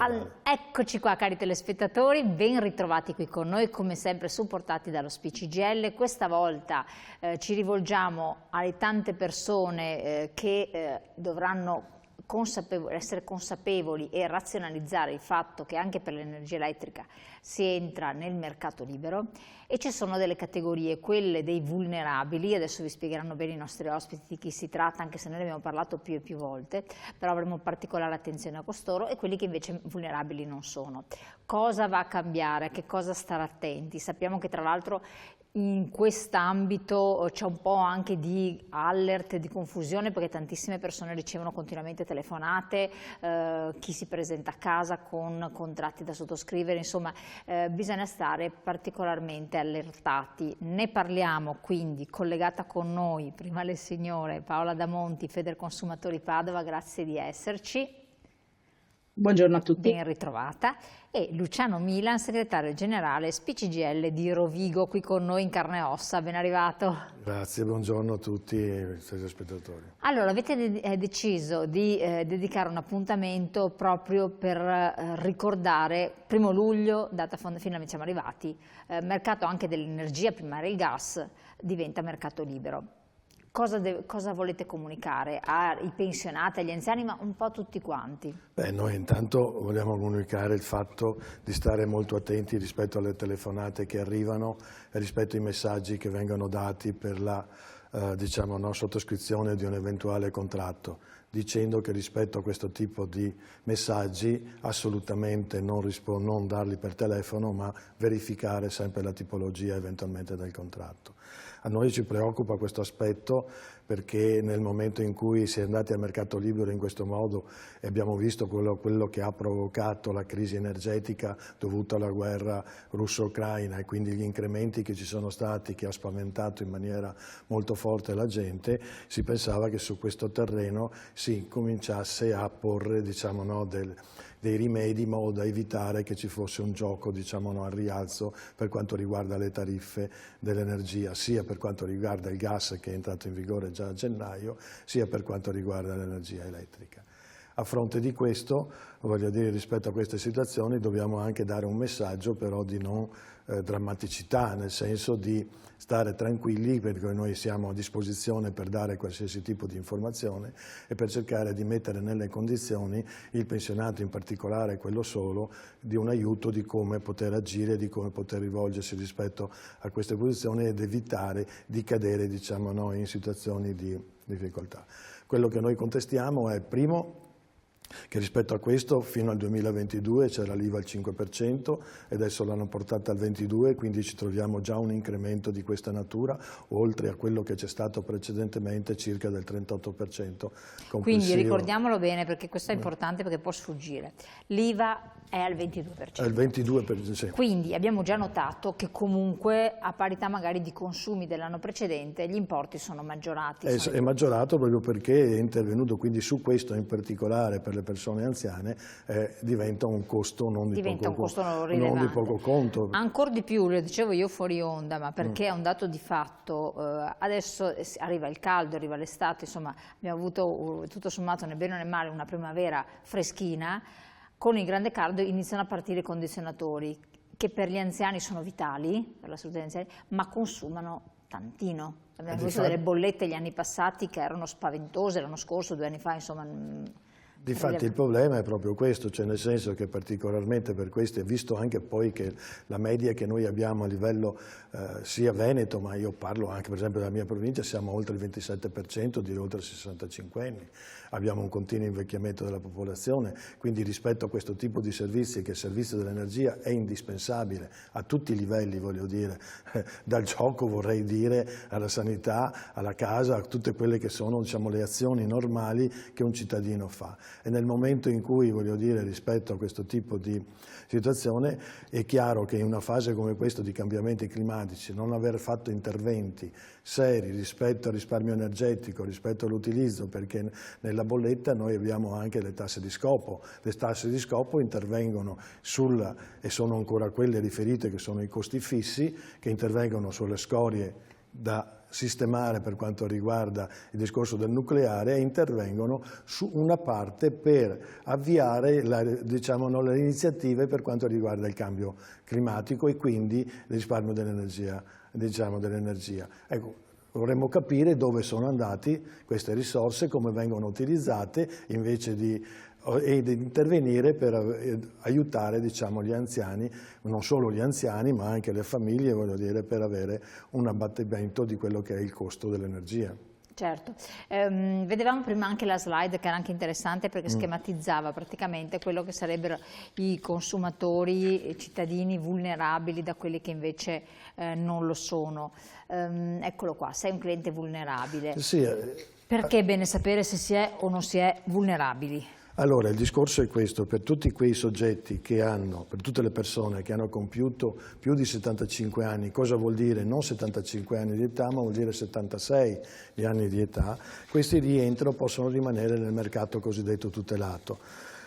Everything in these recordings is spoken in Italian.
Eccoci qua cari telespettatori, ben ritrovati qui con noi, come sempre supportati dallo SPCGL. Questa volta ci rivolgiamo alle tante persone che dovranno essere consapevoli e razionalizzare il fatto che anche per l'energia elettrica si entra nel mercato libero, e ci sono delle categorie, quelle dei vulnerabili. Adesso vi spiegheranno bene i nostri ospiti di chi si tratta, anche se noi ne abbiamo parlato più e più volte, però avremo particolare attenzione a costoro, e quelli che invece vulnerabili non sono. Cosa va a cambiare? A che cosa stare attenti? Sappiamo che tra l'altro in quest'ambito c'è un po' anche di alert, di confusione, perché tantissime persone ricevono continuamente telefonate, chi si presenta a casa con contratti da sottoscrivere, insomma bisogna stare particolarmente allertati. Ne parliamo quindi, collegata con noi, prima le signore Paola Damonti, Federconsumatori Padova, grazie di esserci. Buongiorno a tutti. Ben ritrovata. E Luciano Milan, segretario generale SPCGL di Rovigo, qui con noi in carne e ossa. Ben arrivato. Grazie, buongiorno a tutti i telespettatori. Allora, avete deciso di dedicare un appuntamento proprio per ricordare 1° luglio, data finalmente siamo arrivati, mercato anche dell'energia primaria, il gas, diventa mercato libero. Cosa volete comunicare ai pensionati, agli anziani, ma un po' tutti quanti? Beh, noi intanto vogliamo comunicare il fatto di stare molto attenti rispetto alle telefonate che arrivano e rispetto ai messaggi che vengono dati per la sottoscrizione di un eventuale contratto, dicendo che rispetto a questo tipo di messaggi assolutamente non darli per telefono, ma verificare sempre la tipologia eventualmente del contratto. A noi ci preoccupa questo aspetto perché nel momento in cui si è andati al mercato libero in questo modo e abbiamo visto quello che ha provocato la crisi energetica dovuta alla guerra russo-ucraina e quindi gli incrementi che ci sono stati, che ha spaventato in maniera molto forte la gente, si pensava che su questo terreno si cominciasse a porre dei rimedi in modo da evitare che ci fosse un gioco al rialzo per quanto riguarda le tariffe dell'energia, sia per quanto riguarda il gas che è entrato in vigore già a gennaio, sia per quanto riguarda l'energia elettrica. A fronte di questo, voglio dire, rispetto a queste situazioni dobbiamo anche dare un messaggio però di non drammaticità, nel senso di stare tranquilli, perché noi siamo a disposizione per dare qualsiasi tipo di informazione e per cercare di mettere nelle condizioni il pensionato, in particolare quello solo, di un aiuto di come poter agire, di come poter rivolgersi rispetto a queste posizioni ed evitare di cadere in situazioni di difficoltà. Quello che noi contestiamo è, primo, che rispetto a questo fino al 2022 c'era l'IVA al 5% e adesso l'hanno portata al 22%, quindi ci troviamo già un incremento di questa natura, oltre a quello che c'è stato precedentemente circa del 38% complessivo. Quindi ricordiamolo bene, perché questo è importante, perché può sfuggire. L'IVA è al 22%. Al 22%, sì. Quindi abbiamo già notato che comunque a parità magari di consumi dell'anno precedente gli importi sono maggiorati. È maggiorato proprio perché è intervenuto, quindi su questo in particolare per le persone anziane diventa un costo non di poco conto. Ancora di più, lo dicevo io fuori onda, ma perché è un dato di fatto. Adesso arriva il caldo, arriva l'estate, insomma abbiamo avuto tutto sommato né bene né male una primavera freschina. Con il grande caldo iniziano a partire i condizionatori, che per gli anziani sono vitali, per la salute degli anziani, ma consumano tantino. Abbiamo visto delle bollette gli anni passati che erano spaventose, l'anno scorso, 2 anni fa, insomma. Difatti il problema è proprio questo, cioè nel senso che particolarmente per questo, visto anche poi che la media che noi abbiamo a livello sia Veneto, ma io parlo anche per esempio della mia provincia, siamo oltre il 27% di oltre 65 anni, abbiamo un continuo invecchiamento della popolazione, quindi rispetto a questo tipo di servizi, che il servizio dell'energia è indispensabile a tutti i livelli, voglio dire, dal gioco vorrei dire, alla sanità, alla casa, a tutte quelle che sono le azioni normali che un cittadino fa. E nel momento in cui, voglio dire, rispetto a questo tipo di situazione, è chiaro che in una fase come questa di cambiamenti climatici non aver fatto interventi seri rispetto al risparmio energetico, rispetto all'utilizzo, perché nella bolletta noi abbiamo anche le tasse di scopo. Le tasse di scopo intervengono e sono ancora quelle riferite che sono i costi fissi, che intervengono sulle scorie da sistemare per quanto riguarda il discorso del nucleare, e intervengono su una parte per avviare le iniziative per quanto riguarda il cambio climatico e quindi il risparmio dell'energia. Ecco, vorremmo capire dove sono andate queste risorse, come vengono utilizzate, invece di intervenire per aiutare, diciamo, gli anziani, non solo gli anziani ma anche le famiglie, voglio dire, per avere un abbattimento di quello che è il costo dell'energia. Certo, vedevamo prima anche la slide che era anche interessante perché schematizzava praticamente quello che sarebbero i consumatori, i cittadini vulnerabili da quelli che invece non lo sono. Eccolo qua, sei un cliente vulnerabile. Sì, perché è bene sapere se si è o non si è vulnerabili? Allora, il discorso è questo: per tutti quei soggetti che hanno, per tutte le persone che hanno compiuto più di 75 anni, cosa vuol dire? Non 75 anni di età, ma vuol dire 76 di anni di età, questi rientrano, possono rimanere nel mercato cosiddetto tutelato.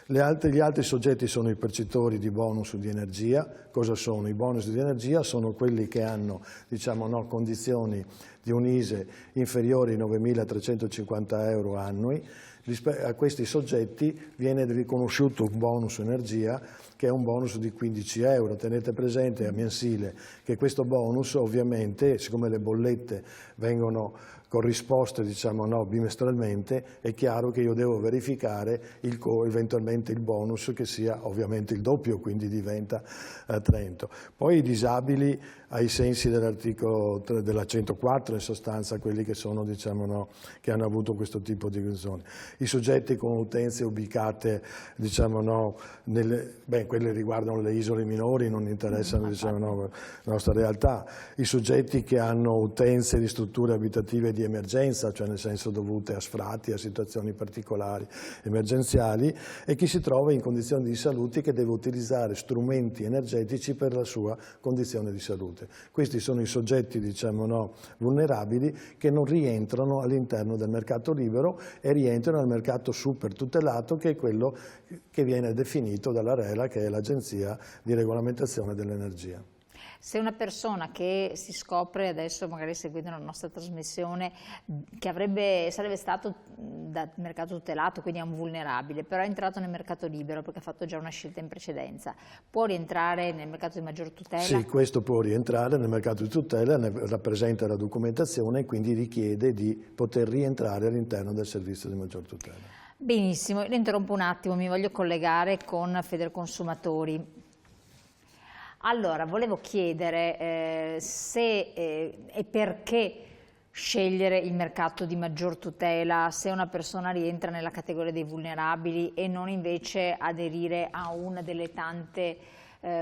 Gli altri soggetti sono i percettori di bonus di energia. Cosa sono? I bonus di energia sono quelli che hanno, diciamo, condizioni di un ISEE inferiori ai 9.350 euro annui. A questi soggetti viene riconosciuto un bonus energia che è un bonus di 15 euro. Tenete presente a mensile che questo bonus, ovviamente, siccome le bollette vengono corrisposte, diciamo, bimestralmente, è chiaro che io devo verificare eventualmente il bonus che sia ovviamente il doppio, quindi diventa 30. Poi i disabili ai sensi dell'articolo della 104, in sostanza quelli che sono, diciamo, che hanno avuto questo tipo di zone. I soggetti con utenze ubicate, diciamo, quelle riguardano le isole minori, non interessano, diciamo, la nostra realtà. I soggetti che hanno utenze di strutture abitative di emergenza, cioè nel senso dovute a sfratti, a situazioni particolari emergenziali, e chi si trova in condizioni di salute che deve utilizzare strumenti energetici per la sua condizione di salute. Questi sono i soggetti, diciamo, vulnerabili che non rientrano all'interno del mercato libero e rientrano al mercato super tutelato, che è quello che viene definito dall'ARERA, che è l'Agenzia di Regolamentazione dell'Energia. Se una persona che si scopre adesso, magari seguendo la nostra trasmissione, che sarebbe stato dal mercato tutelato, quindi è un vulnerabile, però è entrato nel mercato libero perché ha fatto già una scelta in precedenza, può rientrare nel mercato di maggior tutela? Sì, questo può rientrare nel mercato di tutela, ne rappresenta la documentazione e quindi richiede di poter rientrare all'interno del servizio di maggior tutela. Benissimo, le interrompo un attimo, mi voglio collegare con Federconsumatori. Allora, volevo chiedere se e perché scegliere il mercato di maggior tutela se una persona rientra nella categoria dei vulnerabili e non invece aderire a una delle tante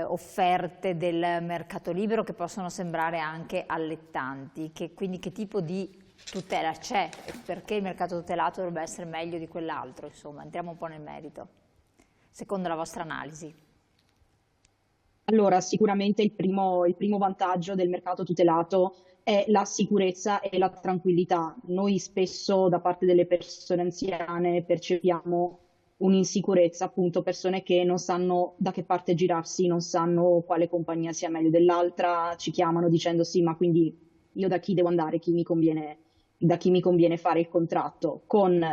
offerte del mercato libero che possono sembrare anche allettanti. Quindi che tipo di tutela c'è? Perché il mercato tutelato dovrebbe essere meglio di quell'altro? Insomma, entriamo un po' nel merito, secondo la vostra analisi. Allora, sicuramente il primo vantaggio del mercato tutelato è la sicurezza e la tranquillità. Noi spesso da parte delle persone anziane percepiamo un'insicurezza, appunto persone che non sanno da che parte girarsi, non sanno quale compagnia sia meglio dell'altra, ci chiamano dicendo sì, ma quindi io da chi devo andare, da chi mi conviene fare il contratto.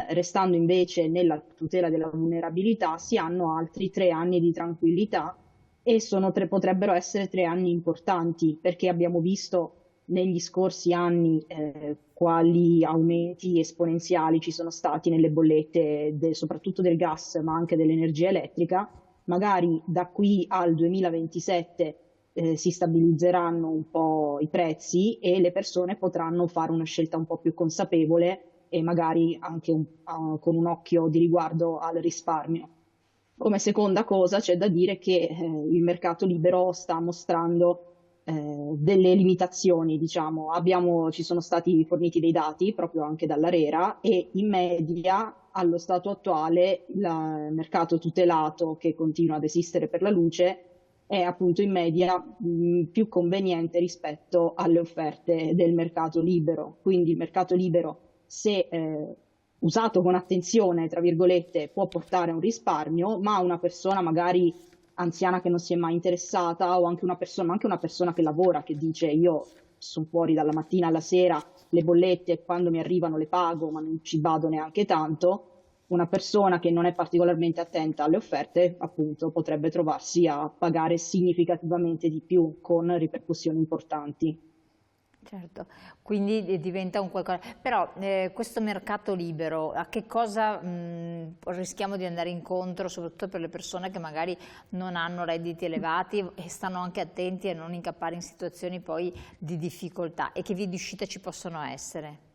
Restando invece nella tutela della vulnerabilità, si hanno altri 3 anni di tranquillità e potrebbero essere 3 anni importanti, perché abbiamo visto negli scorsi anni quali aumenti esponenziali ci sono stati nelle bollette, soprattutto del gas, ma anche dell'energia elettrica. Magari da qui al 2027 si stabilizzeranno un po' i prezzi e le persone potranno fare una scelta un po' più consapevole e magari anche con un occhio di riguardo al risparmio. Come seconda cosa c'è da dire che il mercato libero sta mostrando delle limitazioni, diciamo. Ci sono stati forniti dei dati proprio anche dall'ARERA e in media allo stato attuale il mercato tutelato, che continua ad esistere per la luce, è appunto in media più conveniente rispetto alle offerte del mercato libero. Quindi il mercato libero, se usato con attenzione, tra virgolette, può portare a un risparmio, ma una persona magari anziana che non si è mai interessata o anche una persona che lavora, che dice io sono fuori dalla mattina alla sera, le bollette quando mi arrivano le pago, ma non ci vado neanche tanto. Una persona che non è particolarmente attenta alle offerte, appunto, potrebbe trovarsi a pagare significativamente di più con ripercussioni importanti. Certo, quindi diventa un qualcosa, però questo mercato libero a che cosa rischiamo di andare incontro, soprattutto per le persone che magari non hanno redditi elevati e stanno anche attenti a non incappare in situazioni poi di difficoltà, e che vie di uscita ci possono essere?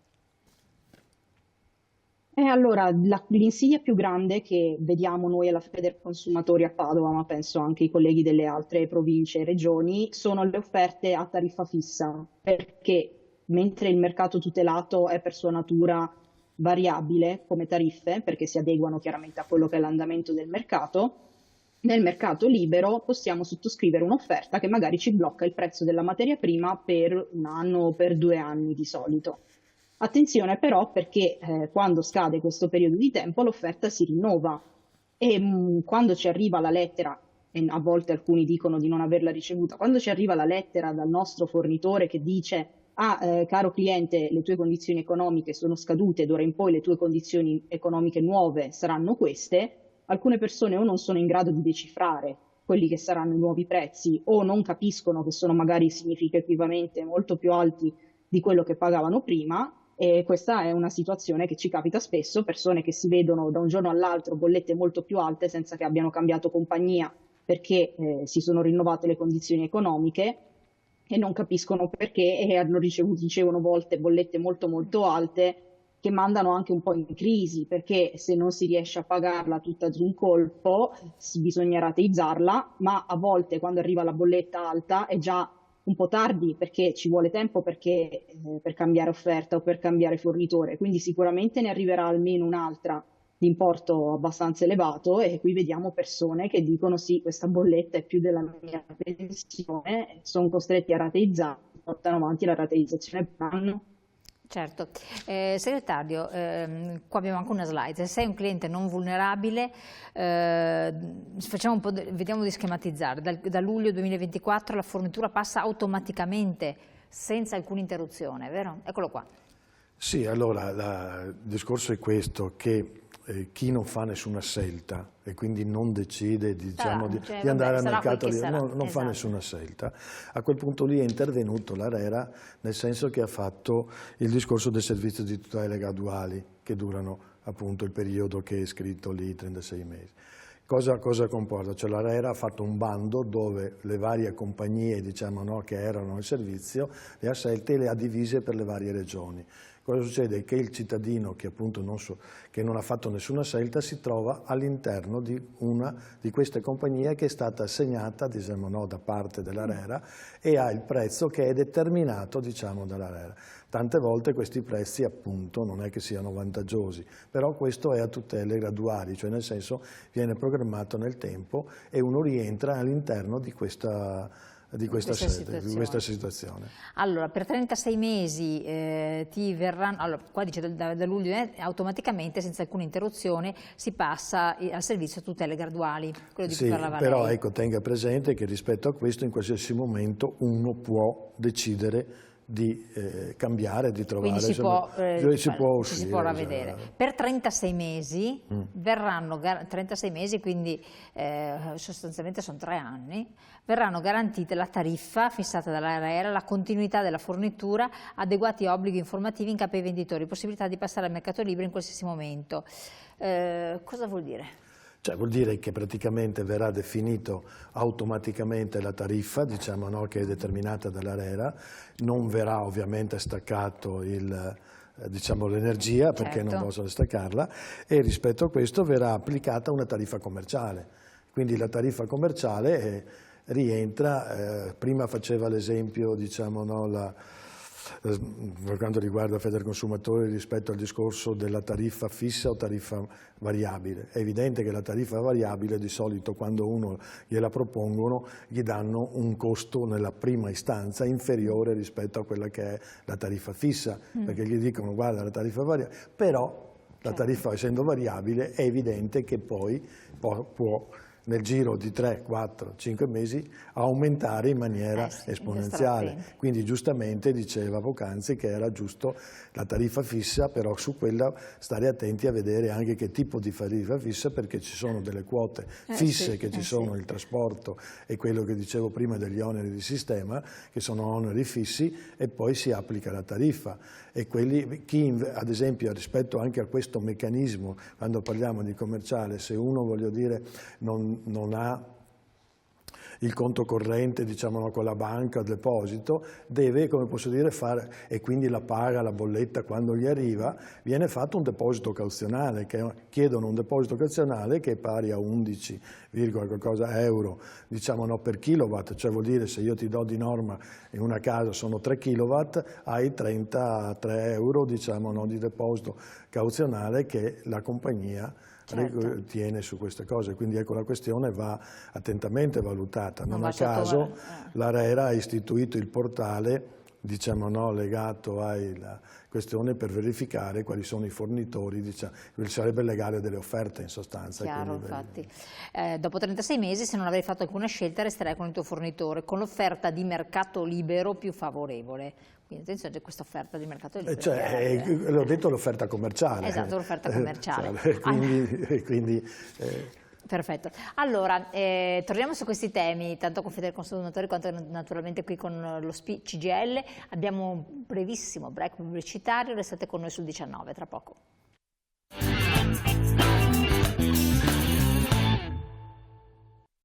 Allora, l'insidia più grande che vediamo noi alla Federconsumatori a Padova, ma penso anche i colleghi delle altre province e regioni, sono le offerte a tariffa fissa, perché mentre il mercato tutelato è per sua natura variabile come tariffe, perché si adeguano chiaramente a quello che è l'andamento del mercato, nel mercato libero possiamo sottoscrivere un'offerta che magari ci blocca il prezzo della materia prima per un anno o per 2 anni di solito. Attenzione però perché quando scade questo periodo di tempo l'offerta si rinnova e quando ci arriva la lettera, e a volte alcuni dicono di non averla ricevuta, quando ci arriva la lettera dal nostro fornitore che dice caro cliente, le tue condizioni economiche sono scadute, d'ora in poi le tue condizioni economiche nuove saranno queste, alcune persone o non sono in grado di decifrare quelli che saranno i nuovi prezzi o non capiscono che sono magari significativamente molto più alti di quello che pagavano prima. E questa è una situazione che ci capita spesso, persone che si vedono da un giorno all'altro bollette molto più alte senza che abbiano cambiato compagnia perché si sono rinnovate le condizioni economiche e non capiscono perché e hanno ricevuto volte bollette molto molto alte che mandano anche un po' in crisi, perché se non si riesce a pagarla tutta ad un colpo bisogna rateizzarla, ma a volte quando arriva la bolletta alta è già un po' tardi perché ci vuole tempo per cambiare offerta o per cambiare fornitore, quindi sicuramente ne arriverà almeno un'altra di importo abbastanza elevato e qui vediamo persone che dicono sì, questa bolletta è più della mia pensione, sono costretti a rateizzare, portano avanti la rateizzazione per un anno. Certo, segretario, qua abbiamo anche una slide. Se sei un cliente non vulnerabile, vediamo di schematizzare. Da luglio 2024 la fornitura passa automaticamente, senza alcuna interruzione, vero? Eccolo qua. Sì, allora il discorso è questo, che chi non fa nessuna scelta e quindi non decide di andare al mercato libero, non fa nessuna scelta, a quel punto lì è intervenuto l'ARERA, nel senso che ha fatto il discorso del servizio di tutele graduali che durano appunto il periodo che è scritto lì, 36 mesi. Cosa comporta? Cioè l'ARERA ha fatto un bando dove le varie compagnie che erano nel servizio le ha scelte e le ha divise per le varie regioni. Cosa succede? Che il cittadino che appunto che non ha fatto nessuna scelta si trova all'interno di una di queste compagnie che è stata assegnata da parte dell'ARERA e ha il prezzo che è determinato dall'ARERA. Tante volte questi prezzi appunto non è che siano vantaggiosi, però questo è a tutele graduali, cioè nel senso viene programmato nel tempo e uno rientra all'interno di questa situazione. Allora, per 36 mesi ti verranno, allora, qua dice da luglio automaticamente, senza alcuna interruzione, si passa al servizio tutele graduali, quello di cui parlava lei. Però ecco, tenga presente che rispetto a questo in qualsiasi momento uno può decidere di cambiare, di trovare, quindi si può ravvedere. Per 36 mesi verranno, 36 mesi, quindi sostanzialmente sono 3 anni, verranno garantite la tariffa fissata dall'ARERA, la continuità della fornitura, adeguati obblighi informativi in capo ai venditori, possibilità di passare al mercato libero in qualsiasi momento. Cosa vuol dire? Cioè vuol dire che praticamente verrà definito automaticamente la tariffa, che è determinata dall'ARERA, non verrà ovviamente staccato l'energia perché non possono staccarla e rispetto a questo verrà applicata una tariffa commerciale. Quindi la tariffa commerciale rientra, prima faceva l'esempio, per quanto riguarda Federconsumatori rispetto al discorso della tariffa fissa o tariffa variabile. È evidente che la tariffa variabile di solito quando uno gliela propongono gli danno un costo nella prima istanza inferiore rispetto a quella che è la tariffa fissa, perché gli dicono guarda la tariffa variabile, però la tariffa essendo variabile è evidente che poi può nel giro di 3, 4, 5 mesi aumentare in maniera esponenziale. Quindi giustamente diceva poc'anzi che era giusto la tariffa fissa, però su quella stare attenti a vedere anche che tipo di tariffa fissa, perché ci sono delle quote fisse che ci sono, il trasporto e quello che dicevo prima degli oneri di sistema, che sono oneri fissi, e poi si applica la tariffa. E chi ad esempio rispetto anche a questo meccanismo, quando parliamo di commerciale, se uno, voglio dire, non ha il conto corrente, diciamo, con la banca, il deposito, deve, come posso dire, fare, e quindi la paga, la bolletta quando gli arriva, viene fatto un deposito cauzionale, chiedono un deposito cauzionale che è pari a 11, qualcosa euro, diciamo, no, per kilowatt, cioè vuol dire se io ti do di norma in una casa sono 3 kilowatt, hai 33 euro, diciamo, no, di deposito cauzionale che la compagnia tiene su queste cose, quindi ecco la questione va attentamente valutata. Non a caso l'ARERA ha istituito il portale, diciamo, no, legato alla questione per verificare quali sono i fornitori, diciamo, sarebbe il legale delle offerte in sostanza. Chiaro, infatti. Dopo 36 mesi, se non avevi fatto alcuna scelta, resterai con il tuo fornitore, con l'offerta di mercato libero più favorevole. Quindi attenzione, c'è questa offerta di mercato libero. L'ho detto, l'offerta commerciale. Esatto, l'offerta commerciale. Quindi perfetto. Allora, torniamo su questi temi, tanto con Federconsumatori quanto naturalmente qui con lo CGIL. Abbiamo un brevissimo break pubblicitario, restate con noi sul 19, tra poco.